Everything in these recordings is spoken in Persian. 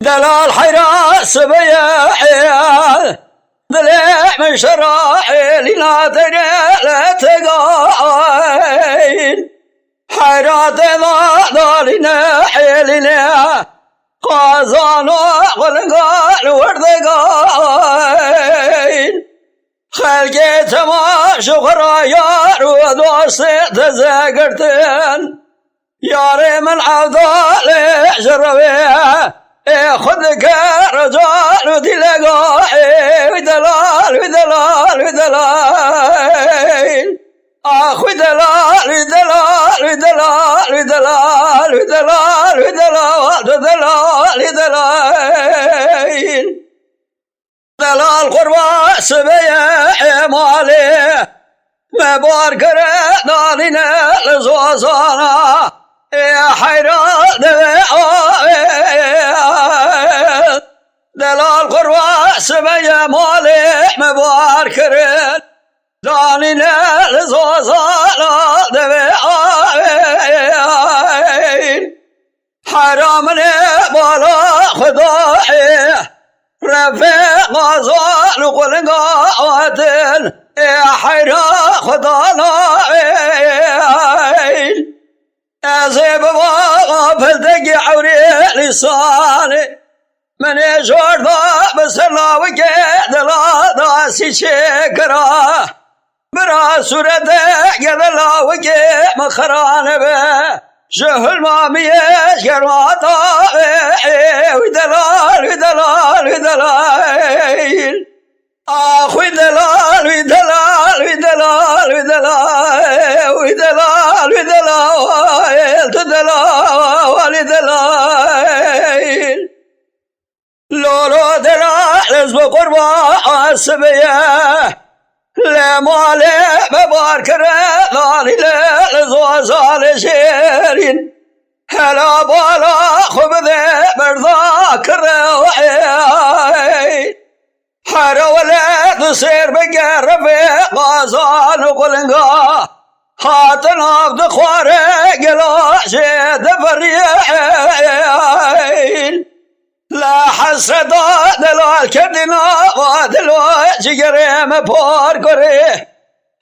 دلال حراس بيا دلع من شراعي لا تقاين حيرات ضالنا حيلنا قازانو غلقال وردقاين خلقيت ما شغرا يار ودوست تزاقرتن ياري من عضال جربيه خذك رجال دلقاء ودلال ودلال ودلال اخ ودلال ودلال ودلال ودلال ودلال ودلال ودلال ودلال دلال قربا سبيع مالي مبارك دالنا لزوزانا يا حيران دلال قربا سبيع مالي مبارك دالنا لزوزانا حرامنا بالا خداعي رفيق غزال وقلقاتل يا حيرا خدانا أزيب بابا فلدقي عوري لساني من يجور ذا بسلا وقيد لا داسي شكرا برا سورة قد لا وقي مخران به جهل ما ميش قرواتا ودلال ودلال ودلال آخ ودلال ودلال ودلال ودلال ودلال ودلال تدلال ودلال لولو دلال اسم قربا السبيه لمالي مبارك رضالي لزوزال شيرين هلا بالا خبذي برضاك الروحي حرا ولا تصير بقرب غازان وقلنقا خاطنا بدخواري قلاشي دبريحين لا حسد دلال كدنا ودلال جگرم پار करे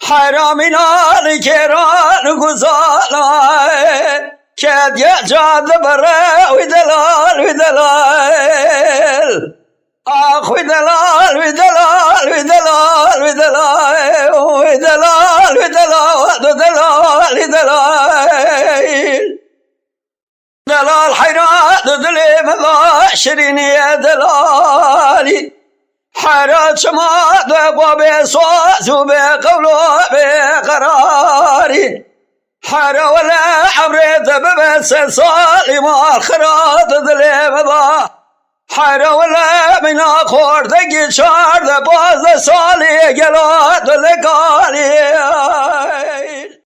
حرامنا لكيران غزالا كاد يجاد برا ودلال ودلال اخ ودلال ودلال ودلال ودلال ودلال ودلال ودلال ودلال دلال حيرات دلي مضى شريني يا دلالي حيرات شماد وقوى بصوت وبقولو بقراري حيرا ولا حبريت ببس صالي ما الخراط دلي مضى حيرا ولا من اخور دقي شار ذا باز صالي قلات ذكالي